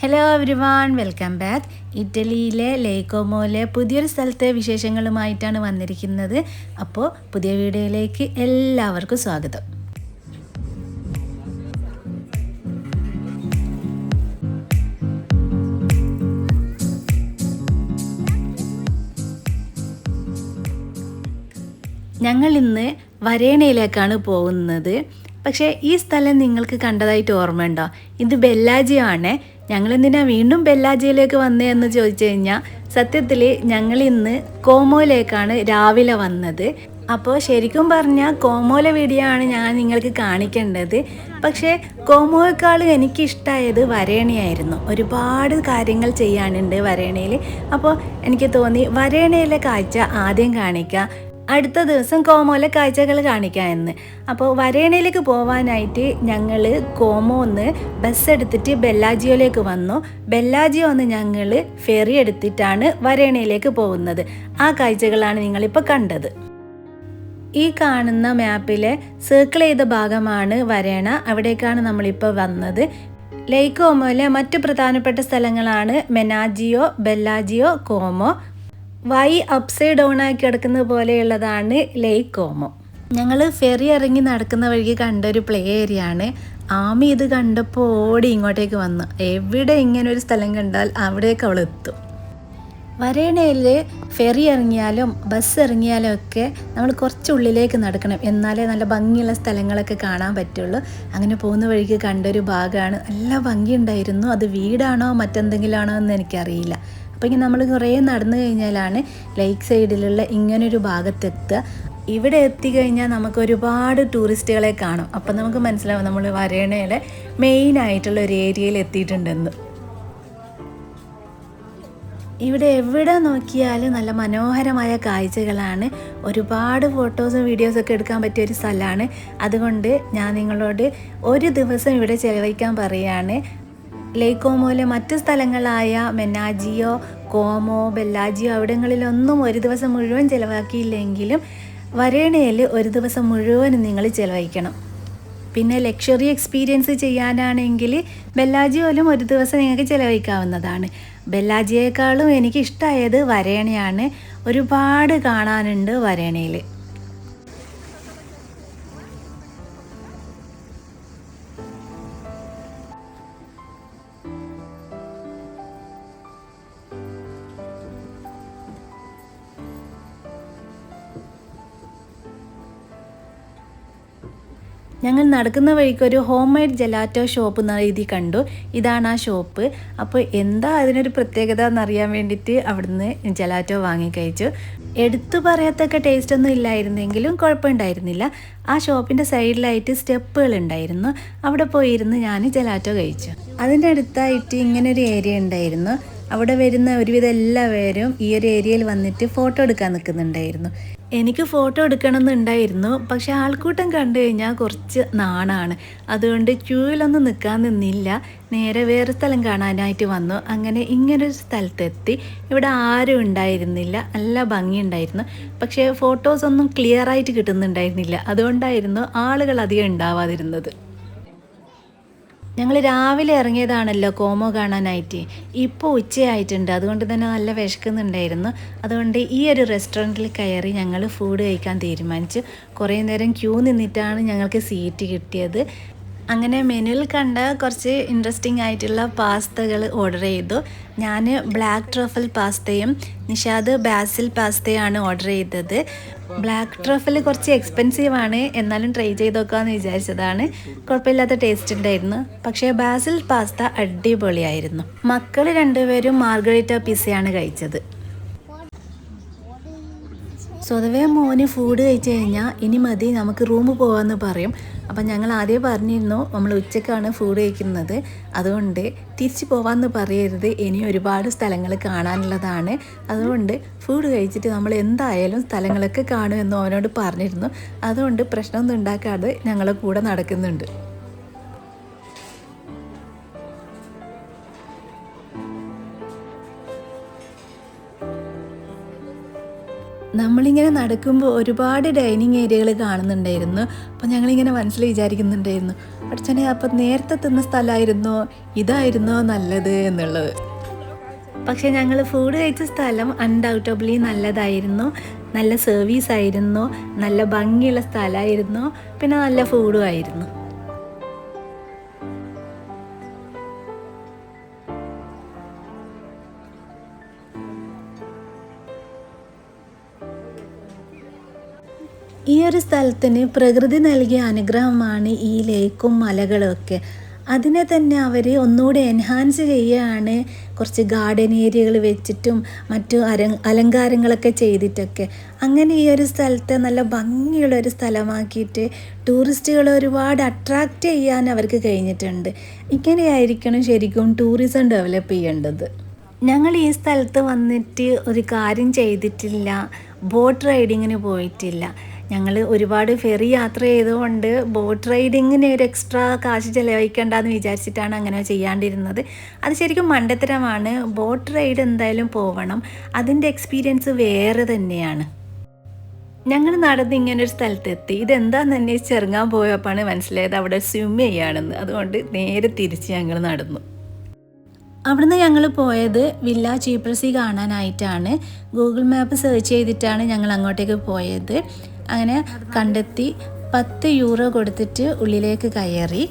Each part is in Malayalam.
Hello everyone, welcome back. ഇറ്റലിയിലെ ലേക്ക് കോമോയിലെ പുതിയൊരു സ്ഥലത്തെ വിശേഷങ്ങളുമായിട്ടാണ് വന്നിരിക്കുന്നത്. അപ്പോൾ പുതിയ വീഡിയോയിലേക്ക് എല്ലാവർക്കും സ്വാഗതം. ഞങ്ങൾ ഇന്ന് വരേണയിലേക്കാണ് പോകുന്നത്. പക്ഷേ ഈ സ്ഥലം നിങ്ങൾക്ക് കണ്ടതായിട്ട് ഓർമ്മയുണ്ടോ? ഇത് ബെല്ലാജിയോ ആണ്. ഞങ്ങളെന്തിനാ വീണ്ടും ബെല്ലാജിയോയിലേക്ക് വന്നതെന്ന് ചോദിച്ചു കഴിഞ്ഞാൽ, സത്യത്തിൽ ഞങ്ങളിന്ന് കോമോയിലേക്കാണ് രാവിലെ വന്നത്. അപ്പോൾ ശരിക്കും പറഞ്ഞാൽ കോമോയിലെ വീഡിയോ ആണ് ഞാൻ നിങ്ങൾക്ക് കാണിക്കേണ്ടത്. പക്ഷേ കോമോയേക്കാളും എനിക്കിഷ്ടമായത് വരേണയായിരുന്നു. ഒരുപാട് കാര്യങ്ങൾ ചെയ്യാനുണ്ട് വരേണയിൽ. അപ്പോൾ എനിക്ക് തോന്നി വരേണയിലെ കാഴ്ച ആദ്യം കാണിക്കാം, അടുത്ത ദിവസം കോമോയിലെ കാഴ്ചകൾ കാണിക്കാമെന്ന്. അപ്പോൾ വരേണയിലേക്ക് പോകാനായിട്ട് ഞങ്ങൾ കോമോന്ന് ബസ് എടുത്തിട്ട് ബെല്ലാജിയോയിലേക്ക് വന്നു. ബെല്ലാജിയോ ഒന്ന് ഞങ്ങൾ ഫെറി എടുത്തിട്ടാണ് വരേണയിലേക്ക് പോകുന്നത്. ആ കാഴ്ചകളാണ് നിങ്ങളിപ്പോൾ കണ്ടത്. ഈ കാണുന്ന മാപ്പിലെ സർക്കിൾ ചെയ്ത ഭാഗമാണ് വരേണ. അവിടേക്കാണ് നമ്മളിപ്പോൾ വന്നത്. ലേക്ക് കോമോയിലെ മറ്റു പ്രധാനപ്പെട്ട സ്ഥലങ്ങളാണ് മെനാജിയോ, ബെല്ലാജിയോ, കോമോ. വൈ അപ്സൈഡ് ഡൗൺ ആക്കി കിടക്കുന്ന പോലെയുള്ളതാണ് ലേക്ക് കോമോ. ഞങ്ങൾ ഫെറി ഇറങ്ങി നടക്കുന്ന വഴിക്ക് കണ്ടൊരു പ്ലേ ഏരിയ ആണ്. ആമി ഇത് കണ്ടപ്പോൾ ഓടി ഇങ്ങോട്ടേക്ക് വന്നു. എവിടെ ഇങ്ങനെ ഒരു സ്ഥലം കണ്ടാൽ അവിടേക്ക് അവൾ എത്തും. വരേണയിൽ ഫെറി ഇറങ്ങിയാലും ബസ് ഇറങ്ങിയാലും ഒക്കെ നമ്മൾ കുറച്ച് ഉള്ളിലേക്ക് നടക്കണം, എന്നാലേ നല്ല ഭംഗിയുള്ള സ്ഥലങ്ങളൊക്കെ കാണാൻ പറ്റുള്ളൂ. അങ്ങനെ പോകുന്ന വഴിക്ക് കണ്ടൊരു ഭാഗമാണ്. നല്ല ഭംഗിയുണ്ടായിരുന്നു. അത് വീടാണോ മറ്റെന്തെങ്കിലും ആണോ എന്ന് എനിക്കറിയില്ല. അപ്പോൾ ഇങ്ങനെ നമ്മൾ കുറേ നടന്നു കഴിഞ്ഞാലാണ് ലേക്ക് സൈഡിലുള്ള ഇങ്ങനൊരു ഭാഗത്തെത്തുക. ഇവിടെ എത്തിക്കഴിഞ്ഞാൽ നമുക്ക് ഒരുപാട് ടൂറിസ്റ്റുകളെ കാണും. അപ്പം നമുക്ക് മനസ്സിലാവും നമ്മൾ വരേണയിലെ മെയിനായിട്ടുള്ള ഒരു ഏരിയയിൽ എത്തിയിട്ടുണ്ടെന്ന്. ഇവിടെ എവിടെ നോക്കിയാലും നല്ല മനോഹരമായ കാഴ്ചകളാണ്. ഒരുപാട് ഫോട്ടോസും വീഡിയോസൊക്കെ എടുക്കാൻ പറ്റിയ ഒരു സ്ഥലമാണ്. അതുകൊണ്ട് ഞാൻ നിങ്ങളോട് ഒരു ദിവസം ഇവിടെ ചിലവഴിക്കാൻ പറയുകയാണ്. ലേക്ക് കോമോയിലെ മറ്റ് സ്ഥലങ്ങളായ മെനാജിയോ, കോമോ, ബെല്ലാജിയോ അവിടങ്ങളിലൊന്നും ഒരു ദിവസം മുഴുവൻ ചിലവാക്കിയില്ലെങ്കിലും വരേണയിൽ ഒരു ദിവസം മുഴുവൻ നിങ്ങൾ ചിലവഴിക്കണം. പിന്നെ ലക്ഷറി എക്സ്പീരിയൻസ് ചെയ്യാനാണെങ്കിൽ ബെല്ലാജിയോയിലും ഒരു ദിവസം നിങ്ങൾക്ക് ചിലവഴിക്കാവുന്നതാണ്. ബെല്ലാജിയേക്കാളും എനിക്കിഷ്ടമായത് വരേണയാണ്. ഒരുപാട് കാണാനുണ്ട് വരേണയിൽ. ഞങ്ങൾ നടക്കുന്ന വഴിക്കൊരു ഹോം മെയ്ഡ് ജെലാറ്റോ ഷോപ്പ് എന്ന രീതി കണ്ടു. ഇതാണ് ആ ഷോപ്പ്. അപ്പോൾ എന്താ അതിനൊരു പ്രത്യേകത എന്നറിയാൻ വേണ്ടിയിട്ട് അവിടുന്ന് ജെലാറ്റോ വാങ്ങിക്കഴിച്ചു. എടുത്തു പറയത്തക്ക ടേസ്റ്റ് ഒന്നും ഇല്ലായിരുന്നെങ്കിലും കുഴപ്പമുണ്ടായിരുന്നില്ല. ആ ഷോപ്പിൻ്റെ സൈഡിലായിട്ട് സ്റ്റെപ്പുകൾ ഉണ്ടായിരുന്നു. അവിടെ പോയിരുന്ന് ഞാൻ ജെലാറ്റോ കഴിച്ചു. അതിൻ്റെ അടുത്തായിട്ട് ഇങ്ങനൊരു ഏരിയ ഉണ്ടായിരുന്നു. അവിടെ വരുന്ന ഒരുവിധം എല്ലാവരും ഈ ഒരു ഏരിയയിൽ വന്നിട്ട് ഫോട്ടോ എടുക്കാൻ നിൽക്കുന്നുണ്ടായിരുന്നു. എനിക്ക് ഫോട്ടോ എടുക്കണമെന്നുണ്ടായിരുന്നു, പക്ഷേ ആൾക്കൂട്ടം കണ്ടു കഴിഞ്ഞാൽ കുറച്ച് നാണാണ്. അതുകൊണ്ട് ക്യൂവിലൊന്നും നിൽക്കാൻ നിന്നില്ല. നേരെ വേറെ സ്ഥലം കാണാനായിട്ട് വന്നു. അങ്ങനെ ഇങ്ങനൊരു സ്ഥലത്തെത്തി. ഇവിടെ ആരും ഉണ്ടായിരുന്നില്ല. നല്ല ഭംഗിയുണ്ടായിരുന്നു. പക്ഷേ ഫോട്ടോസൊന്നും ക്ലിയറായിട്ട് കിട്ടുന്നുണ്ടായിരുന്നില്ല. അതുകൊണ്ടായിരുന്നു ആളുകൾ അധികം ഉണ്ടാവാതിരുന്നത്. ഞങ്ങൾ രാവിലെ ഇറങ്ങിയതാണല്ലോ കോമോ കാണാനായിട്ട്. ഇപ്പോൾ ഉച്ചയായിട്ടുണ്ട്. അതുകൊണ്ട് തന്നെ നല്ല വിശക്കുന്നുണ്ടായിരുന്നു. അതുകൊണ്ട് ഈ ഒരു റെസ്റ്റോറൻറ്റിൽ കയറി ഞങ്ങൾ ഫുഡ് കഴിക്കാൻ തീരുമാനിച്ചു. കുറേ നേരം ക്യൂ നിന്നിട്ടാണ് ഞങ്ങൾക്ക് സീറ്റ് കിട്ടിയത്. അങ്ങനെ മെനുവിൽ കണ്ട കുറച്ച് ഇൻട്രസ്റ്റിംഗ് ആയിട്ടുള്ള പാസ്തകൾ ഓർഡർ ചെയ്തു. ഞാൻ ബ്ലാക്ക് ട്രഫൽ പാസ്തയും നിഷാദ് ബാസിൽ പാസ്തയാണ് ഓർഡർ ചെയ്തത്. ബ്ലാക്ക് ട്രഫൽ കുറച്ച് എക്സ്പെൻസീവ് ആണ്, എന്നാലും ട്രൈ ചെയ്ത് നോക്കാമെന്ന് വിചാരിച്ചതാണ്. കുഴപ്പമില്ലാത്ത ടേസ്റ്റ് ഉണ്ടായിരുന്നു. പക്ഷേ ബാസിൽ പാസ്ത അടിപൊളിയായിരുന്നു. മക്കൾ രണ്ടുപേരും മാർഗരിറ്റ പിസ്സയാണ് കഴിച്ചത്. സ്വതവേ മോന് ഫുഡ് കഴിച്ച് കഴിഞ്ഞാൽ ഇനി മതി നമുക്ക് റൂമിൽ പോകാമെന്ന് പറയും. അപ്പം ഞങ്ങൾ ആദ്യം പറഞ്ഞിരുന്നു നമ്മൾ ഉച്ചക്കാണ് ഫുഡ് കഴിക്കുന്നത്, അതുകൊണ്ട് തിരിച്ച് പോകാമെന്ന് പറയരുത്, ഇനി ഒരുപാട് സ്ഥലങ്ങൾ കാണാനുള്ളതാണ്. അതുകൊണ്ട് ഫുഡ് കഴിച്ചിട്ട് നമ്മൾ എന്തായാലും സ്ഥലങ്ങളൊക്കെ കാണുമെന്ന് അവനോട് പറഞ്ഞിരുന്നു. അതുകൊണ്ട് പ്രശ്നമൊന്നും ഉണ്ടാക്കാതെ ഞങ്ങളെ കൂടെ നടക്കുന്നുണ്ട്. നമ്മളിങ്ങനെ നടക്കുമ്പോൾ ഒരുപാട് ഡൈനിങ് ഏരിയകൾ കാണുന്നുണ്ടായിരുന്നു. അപ്പോൾ ഞങ്ങളിങ്ങനെ മനസ്സിൽ വിചാരിക്കുന്നുണ്ടായിരുന്നു, പഠിച്ചനെ അപ്പം നേരത്തെ തിന്ന സ്ഥലമായിരുന്നോ ഇതായിരുന്നോ നല്ലത് എന്നുള്ളത്. പക്ഷേ ഞങ്ങൾ ഫുഡ് കഴിച്ച സ്ഥലം അൺഡൗട്ടബിളി നല്ലതായിരുന്നു. നല്ല സർവീസ് ആയിരുന്നു, നല്ല ഭംഗിയുള്ള സ്ഥലമായിരുന്നു, പിന്നെ നല്ല ഫുഡും ആയിരുന്നു. ഈ ഒരു സ്ഥലത്തിന് പ്രകൃതി നൽകിയ അനുഗ്രഹമാണ് ഈ ലേക്കും മലകളും ഒക്കെ. അതിനെ തന്നെ അവർ ഒന്നുകൂടി എൻഹാൻസ് ചെയ്യുകയാണ്, കുറച്ച് ഗാർഡൻ ഏരിയകൾ വെച്ചിട്ടും മറ്റു അലങ്കാരങ്ങളൊക്കെ ചെയ്തിട്ടൊക്കെ. അങ്ങനെ ഈ ഒരു സ്ഥലത്തെ നല്ല ഭംഗിയുള്ളൊരു സ്ഥലമാക്കിയിട്ട് ടൂറിസ്റ്റുകളെ ഒരുപാട് അട്രാക്റ്റ് ചെയ്യാൻ അവർക്ക് കഴിഞ്ഞിട്ടുണ്ട്. ഇങ്ങനെയായിരിക്കണം ശരിക്കും ടൂറിസം ഡെവലപ്പ് ചെയ്യേണ്ടത്. ഞങ്ങൾ ഈ സ്ഥലത്ത് വന്നിട്ട് ഒരു കാര്യം ചെയ്തിട്ടില്ല, ബോട്ട് റൈഡിങ്ങിന് പോയിട്ടില്ല. ഞങ്ങൾ ഒരുപാട് ഫെറി യാത്ര ചെയ്തുകൊണ്ട് ബോട്ട് റൈഡിങ്ങിന് ഒരു എക്സ്ട്രാ കാശ് ചിലവഴിക്കേണ്ടെന്ന് വിചാരിച്ചിട്ടാണ് അങ്ങനെ ചെയ്യാണ്ടിരുന്നത്. അത് ശരിക്കും മണ്ടത്തരമാണ്. ബോട്ട് റൈഡ് എന്തായാലും പോവണം, അതിൻ്റെ എക്സ്പീരിയൻസ് വേറെ തന്നെയാണ്. ഞങ്ങൾ നടന്ന് ഇങ്ങനൊരു സ്ഥലത്തെത്തി. ഇതെന്താണെന്ന് അന്വേഷിച്ച് ഇറങ്ങാൻ പോയപ്പോഴാണ് മനസ്സിലായത് അവിടെ സ്വിം ചെയ്യാണെന്ന്. അതുകൊണ്ട് നേരെ തിരിച്ച് ഞങ്ങൾ നടന്നു. അവിടുന്ന് ഞങ്ങൾ പോയത് വില്ല ചീപ്രസി കാണാനായിട്ടാണ്. ഗൂഗിൾ മാപ്പ് സെർച്ച് ചെയ്തിട്ടാണ് ഞങ്ങൾ അങ്ങോട്ടേക്ക് പോയത്. അങ്ങനെ കണ്ടെത്തി 10 യൂറോ കൊടുത്തിട്ട് ഉള്ളിലേക്ക് കയറി.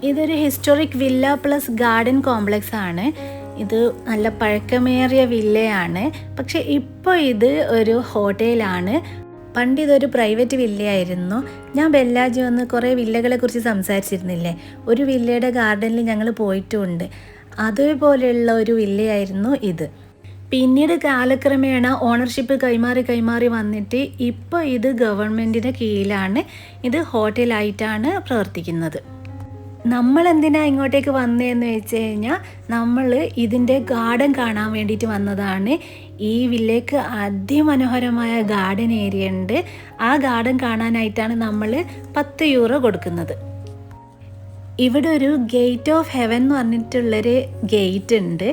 ഇതൊരു historic villa plus garden complex ആണ്. ഇത് നല്ല പഴക്കമേറിയ വില്ലയാണ്. പക്ഷെ ഇപ്പോൾ ഇത് ഒരു ഹോട്ടലാണ്. പണ്ട് ഇതൊരു പ്രൈവറ്റ് വില്ലയായിരുന്നു. ഞാൻ ബെല്ലാജി വന്ന് കുറേ വില്ലകളെ കുറിച്ച് സംസാരിച്ചിരുന്നില്ലേ, ഒരു വില്ലയുടെ ഗാർഡനിൽ ഞങ്ങൾ പോയിട്ടുമുണ്ട്. അതേപോലെയുള്ള ഒരു വില്ലയായിരുന്നു ഇത്. പിന്നീട് കാലക്രമേണ ഓണർഷിപ്പ് കൈമാറി വന്നിട്ട് ഇപ്പോൾ ഇത് ഗവൺമെൻറ്റിൻ്റെ കീഴിലാണ്. ഇത് ഹോട്ടലായിട്ടാണ് പ്രവർത്തിക്കുന്നത്. നമ്മൾ എന്തിനാണ് ഇങ്ങോട്ടേക്ക് വന്നതെന്ന് വെച്ച് കഴിഞ്ഞാൽ നമ്മൾ ഇതിൻ്റെ ഗാർഡൻ കാണാൻ വേണ്ടിയിട്ട് വന്നതാണ്. ഈ വില്ലേക്ക് അതിമനോഹരമായ ഗാർഡൻ ഏരിയ ഉണ്ട്. ആ ഗാർഡൻ കാണാനായിട്ടാണ് നമ്മൾ 10 യൂറോ കൊടുക്കുന്നത്. ഇവിടെ ഒരു ഗേറ്റ് ഓഫ് ഹെവൻ എന്ന് പറഞ്ഞിട്ടുള്ളൊരു ഗേറ്റ് ഉണ്ട്.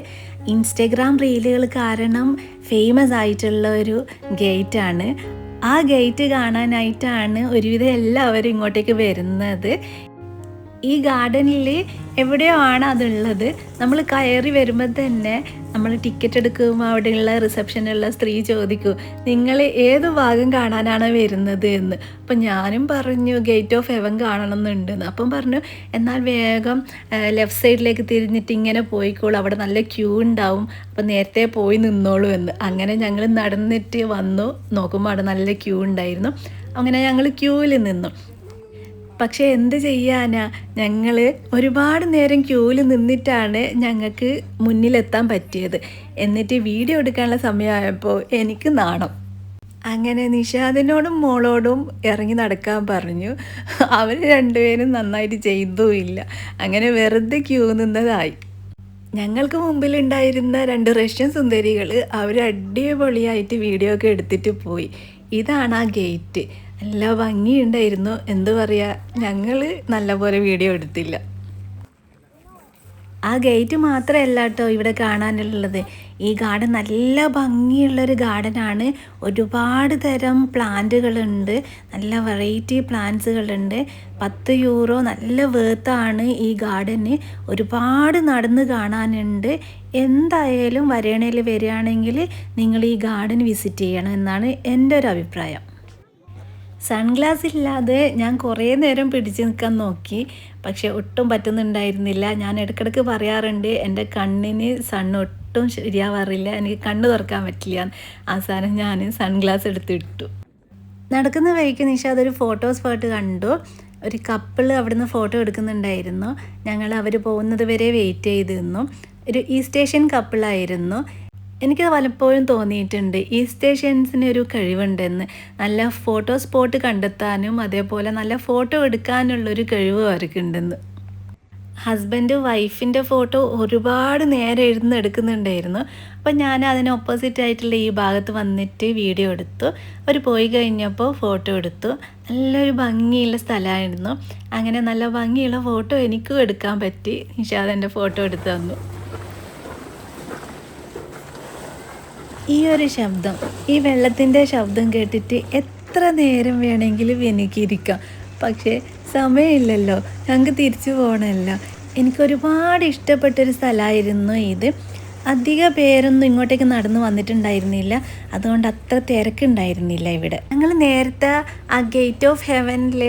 ഇൻസ്റ്റഗ്രാം റീലുകൾ കാരണം ഫേമസ് ആയിട്ടുള്ള ഒരു ഗേറ്റാണ്. ആ ഗേറ്റ് കാണാനായിട്ടാണ് ഒരുവിധം എല്ലാവരും ഇങ്ങോട്ടേക്ക് വരുന്നത്. ഈ ഗാർഡനിൽ എവിടെയോ ആണ് അതുള്ളത്. നമ്മൾ കയറി വരുമ്പോൾ തന്നെ നമ്മൾ ടിക്കറ്റ് എടുക്കുമ്പോൾ അവിടെയുള്ള റിസപ്ഷനുള്ള സ്ത്രീ ചോദിക്കും, നിങ്ങൾ ഏത് ഭാഗം കാണാനാണ് വരുന്നത് എന്ന്. അപ്പം ഞാനും പറഞ്ഞു ഗേറ്റ് ഓഫ് ഹെവൻ കാണണമെന്നുണ്ടെന്ന്. അപ്പം പറഞ്ഞു എന്നാൽ വേഗം ലെഫ്റ്റ് സൈഡിലേക്ക് തിരിഞ്ഞിട്ട് ഇങ്ങനെ പോയിക്കോളൂ, അവിടെ നല്ല ക്യൂ ഉണ്ടാവും, അപ്പം നേരത്തെ പോയി നിന്നോളൂ എന്ന്. അങ്ങനെ ഞങ്ങൾ നടന്നിട്ട് വന്നു. നോക്കുമ്പോൾ അവിടെ നല്ല ക്യൂ ഉണ്ടായിരുന്നു. അങ്ങനെ ഞങ്ങൾ ക്യൂവിൽ നിന്നു. പക്ഷേ എന്ത് ചെയ്യാനാ, ഞങ്ങൾ ഒരുപാട് നേരം ക്യൂവിൽ നിന്നിട്ടാണ് ഞങ്ങൾക്ക് മുന്നിലെത്താൻ പറ്റിയത്. എന്നിട്ട് വീഡിയോ എടുക്കാനുള്ള സമയമായപ്പോൾ എനിക്ക് നാണം. അങ്ങനെ നിഷാദിനോടും മോളോടും ഇറങ്ങി നടക്കാൻ പറഞ്ഞു. അവർ രണ്ടുപേരും നന്നായിട്ട് ചെയ്തുമില്ല. അങ്ങനെ വെറുതെ ക്യൂ നിന്നതായി. ഞങ്ങൾക്ക് മുമ്പിലുണ്ടായിരുന്ന 2 റഷ്യൻ സുന്ദരികൾ അവർ അടിപൊളിയായിട്ട് വീഡിയോ ഒക്കെ എടുത്തിട്ട് പോയി. ഇതാണ് ആ ഗേറ്റ്. നല്ല ഭംഗിയുണ്ടായിരുന്നു. എന്തു പറയുക, ഞങ്ങൾ നല്ലപോലെ വീഡിയോ എടുത്തില്ല. ആ ഗേറ്റ് മാത്രമല്ല കേട്ടോ ഇവിടെ കാണാനുള്ളത്. ഈ ഗാർഡൻ നല്ല ഭംഗിയുള്ളൊരു ഗാർഡനാണ്. ഒരുപാട് തരം പ്ലാന്റുകളുണ്ട്, നല്ല വെറൈറ്റി പ്ലാന്റ്സുകളുണ്ട്. 10 യൂറോ നല്ല വേർത്താണ് ഈ ഗാർഡന്. ഒരുപാട് നടന്ന് കാണാനുണ്ട്. എന്തായാലും വരേണയിൽ വരികയാണെങ്കിൽ നിങ്ങൾ ഈ ഗാർഡൻ വിസിറ്റ് ചെയ്യണം എന്നാണ് എൻ്റെ ഒരു അഭിപ്രായം. സൺഗ്ലാസ് ഇല്ലാതെ ഞാൻ കുറേ നേരം പിടിച്ച് നിൽക്കാൻ നോക്കി, പക്ഷെ ഒട്ടും പറ്റുന്നുണ്ടായിരുന്നില്ല. ഞാൻ ഇടയ്ക്കിടയ്ക്ക് പറയാറുണ്ട് എൻ്റെ കണ്ണിന് ഒട്ടും ശരിയാവാറില്ല, എനിക്ക് കണ്ണ് തുറക്കാൻ പറ്റില്ല. അവസാനം ഞാൻ സൺഗ്ലാസ് എടുത്തിട്ടു. നടക്കുന്ന വഴിക്ക് നിഷാദ് ഒരു ഫോട്ടോ സ്പോട്ട് കണ്ടു. ഒരു കപ്പിൾ അവിടുന്ന് ഫോട്ടോ എടുക്കുന്നുണ്ടായിരുന്നു. ഞങ്ങൾ അവർ പോകുന്നത് വരെ വെയിറ്റ് ചെയ്ത് നിന്നു. ഒരു ഈസ്റ്റ് ഏഷ്യൻ കപ്പിളായിരുന്നു. എനിക്ക് പലപ്പോഴും തോന്നിയിട്ടുണ്ട് ഈസ്റ്റ് ഏഷ്യൻസിന് ഒരു കഴിവുണ്ടെന്ന്. നല്ല ഫോട്ടോ സ്പോട്ട് കണ്ടെത്താനും അതേപോലെ നല്ല ഫോട്ടോ എടുക്കാനുള്ളൊരു കഴിവ് അവർക്കുണ്ടെന്ന്. ഹസ്ബൻഡ് വൈഫിൻ്റെ ഫോട്ടോ ഒരുപാട് നേരം ഇരുന്ന് എടുക്കുന്നുണ്ടായിരുന്നു. അപ്പോൾ ഞാൻ അതിന് ഓപ്പോസിറ്റ് ആയിട്ടുള്ള ഈ ഭാഗത്ത് വന്നിട്ട് വീഡിയോ എടുത്തു. അവർ പോയി കഴിഞ്ഞപ്പോൾ ഫോട്ടോ എടുത്തു. നല്ലൊരു ഭംഗിയുള്ള സ്ഥലമായിരുന്നു. അങ്ങനെ നല്ല ഭംഗിയുള്ള ഫോട്ടോ എനിക്കും എടുക്കാൻ പറ്റി. നിഷാദ് എൻ്റെ ഫോട്ടോ എടുത്ത് തന്നു. ഈ ഒരു ശബ്ദം, ഈ വെള്ളത്തിൻ്റെ ശബ്ദം കേട്ടിട്ട് എത്ര നേരം വേണമെങ്കിലും എനിക്കിരിക്കാം. പക്ഷേ സമയമില്ലല്ലോ, ഞങ്ങൾക്ക് തിരിച്ചു പോകണമല്ലോ. എനിക്കൊരുപാട് ഇഷ്ടപ്പെട്ടൊരു സ്ഥലമായിരുന്നു ഇത്. അധിക പേരൊന്നും ഇങ്ങോട്ടേക്ക് നടന്നു വന്നിട്ടുണ്ടായിരുന്നില്ല, അതുകൊണ്ട് അത്ര തിരക്കുണ്ടായിരുന്നില്ല ഇവിടെ. ഞങ്ങൾ നേരത്തെ ആ ഗേറ്റ് ഓഫ് ഹെവനിൽ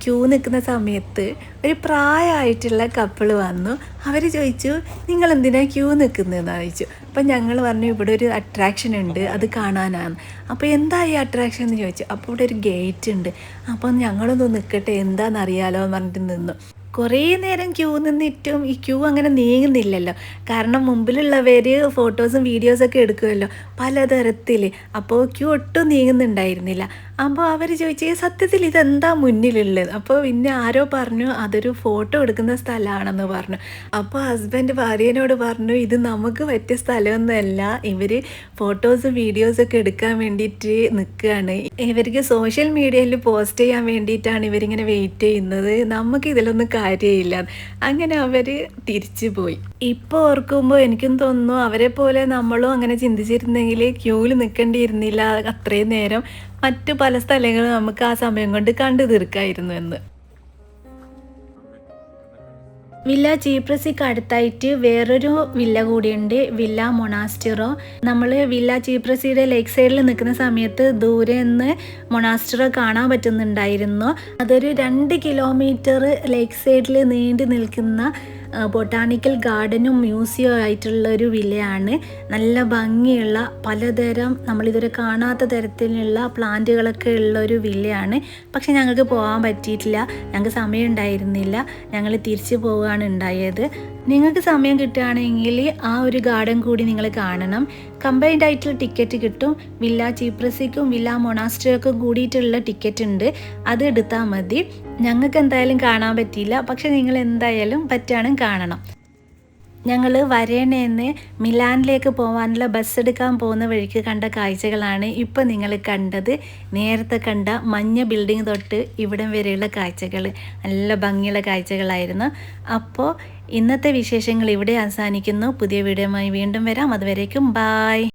ക്യൂ നിൽക്കുന്ന സമയത്ത് ഒരു പ്രായമായിട്ടുള്ള കപ്പിൾ വന്നു. അവർ ചോദിച്ചു, നിങ്ങൾ എന്തിനാണ് ക്യൂ നിൽക്കുന്നതെന്ന് ചോദിച്ചു. അപ്പം ഞങ്ങൾ പറഞ്ഞു, ഇവിടെ ഒരു അട്രാക്ഷൻ ഉണ്ട്, അത് കാണാനാണ്. അപ്പോൾ എന്താ ഈ അട്രാക്ഷൻ എന്ന് ചോദിച്ചു. അപ്പോൾ ഇവിടെ ഒരു ഗേറ്റ് ഉണ്ട്. അപ്പം ഞങ്ങളൊന്ന് നിൽക്കട്ടെ, എന്താണെന്നറിയാലോ എന്ന് പറഞ്ഞിട്ട് നിന്നു. കുറേ നേരം ക്യൂ നിന്നിട്ടും ഈ ക്യൂ അങ്ങനെ നീങ്ങുന്നില്ലല്ലോ. കാരണം മുമ്പിലുള്ളവർ ഫോട്ടോസും വീഡിയോസൊക്കെ എടുക്കുമല്ലോ പലതരത്തിൽ. അപ്പോൾ ക്യൂ ഒട്ടും നീങ്ങുന്നുണ്ടായിരുന്നില്ല. അപ്പോൾ അവർ ചോദിച്ചു, സത്യത്തിൽ ഇതെന്താ മുന്നിലുള്ളത്? അപ്പോൾ പിന്നെ ആരോ പറഞ്ഞു അതൊരു ഫോട്ടോ എടുക്കുന്ന സ്ഥലമാണെന്ന് പറഞ്ഞു. അപ്പോൾ ഹസ്ബൻഡ് ഭാര്യനോട് പറഞ്ഞു, ഇത് നമുക്ക് പറ്റിയ സ്ഥലമൊന്നുമല്ല, ഇവർ ഫോട്ടോസും വീഡിയോസൊക്കെ എടുക്കാൻ വേണ്ടിയിട്ട് നിൽക്കുകയാണ്, ഇവർക്ക് സോഷ്യൽ മീഡിയയിൽ പോസ്റ്റ് ചെയ്യാൻ വേണ്ടിയിട്ടാണ് ഇവരിങ്ങനെ വെയിറ്റ് ചെയ്യുന്നത്, നമുക്ക് ഇതിലൊന്നും കാര്യമില്ല. അങ്ങനെ അവർ തിരിച്ചു പോയി. ഇപ്പോൾ ഓർക്കുമ്പോൾ എനിക്കും തോന്നുന്നു അവരെ പോലെ നമ്മളും അങ്ങനെ ചിന്തിച്ചിരുന്നെങ്കിൽ ക്യൂവിൽ നിൽക്കേണ്ടിയിരുന്നില്ല അത്രയും നേരം, മറ്റു പല സ്ഥലങ്ങളും നമുക്ക് ആ സമയം കൊണ്ട് കണ്ടു തീർക്കായിരുന്നു എന്ന്. വില്ല ചീപ്രസിക്ക് അടുത്തായിട്ട് വേറൊരു വില്ല കൂടിയുണ്ട്, വില്ല മൊണാസ്റ്റിറോ. നമ്മൾ വില്ല ചീപ്രസിയുടെ ലേക്ക് സൈഡിൽ നിൽക്കുന്ന സമയത്ത് ദൂരെ നിന്ന് മൊണാസ്റ്റിറോ കാണാൻ പറ്റുന്നുണ്ടായിരുന്നു. അതൊരു 2 കിലോമീറ്റർ ലേക്ക് സൈഡിൽ നീണ്ടു നിൽക്കുന്ന ബൊട്ടാണിക്കൽ ഗാർഡനും മ്യൂസിയം ആയിട്ടുള്ളൊരു വില്ലയാണ്. നല്ല ഭംഗിയുള്ള പലതരം നമ്മളിതുവരെ കാണാത്ത തരത്തിലുള്ള പ്ലാന്റുകളൊക്കെ ഉള്ളൊരു വില്ലയാണ്. പക്ഷെ ഞങ്ങൾക്ക് പോകാൻ പറ്റിയിട്ടില്ല, ഞങ്ങൾക്ക് സമയം ഉണ്ടായിരുന്നില്ല, ഞങ്ങൾ തിരിച്ചു പോവുകയാണ് ഉണ്ടായത്. നിങ്ങൾക്ക് സമയം കിട്ടുകയാണെങ്കിൽ ആ ഒരു ഗാർഡൻ കൂടി നിങ്ങൾ കാണണം. കമ്പൈൻഡ് ആയിട്ടുള്ള ടിക്കറ്റ് കിട്ടും. വില്ല ചീപ്രസിക്കും വില്ല മൊണാസ്ട്രിയോക്കും കൂടിയിട്ടുള്ള ടിക്കറ്റ് ഉണ്ട്, അത് എടുത്താൽ മതി. ഞങ്ങൾക്ക് എന്തായാലും കാണാൻ പറ്റിയില്ല, പക്ഷെ നിങ്ങൾ എന്തായാലും പറ്റുകയാണെങ്കിൽ കാണണം. ഞങ്ങൾ വരേണേന്ന് മിലാനിലേക്ക് പോകാനുള്ള ബസ് എടുക്കാൻ പോകുന്ന വഴിക്ക് കണ്ട കാഴ്ചകളാണ് ഇപ്പോൾ നിങ്ങൾ കണ്ടത്. നേരത്തെ കണ്ട മഞ്ഞ ബിൽഡിംഗ് തൊട്ട് ഇവിടം വരെയുള്ള കാഴ്ചകൾ നല്ല ഭംഗിയുള്ള കാഴ്ചകളായിരുന്നു. അപ്പോൾ ഇന്നത്തെ വിശേഷങ്ങൾ ഇവിടെ അവസാനിക്കുന്നു. പുതിയ വീഡിയോയുമായി വീണ്ടും വരാം. അതുവരേക്കും ബായ്.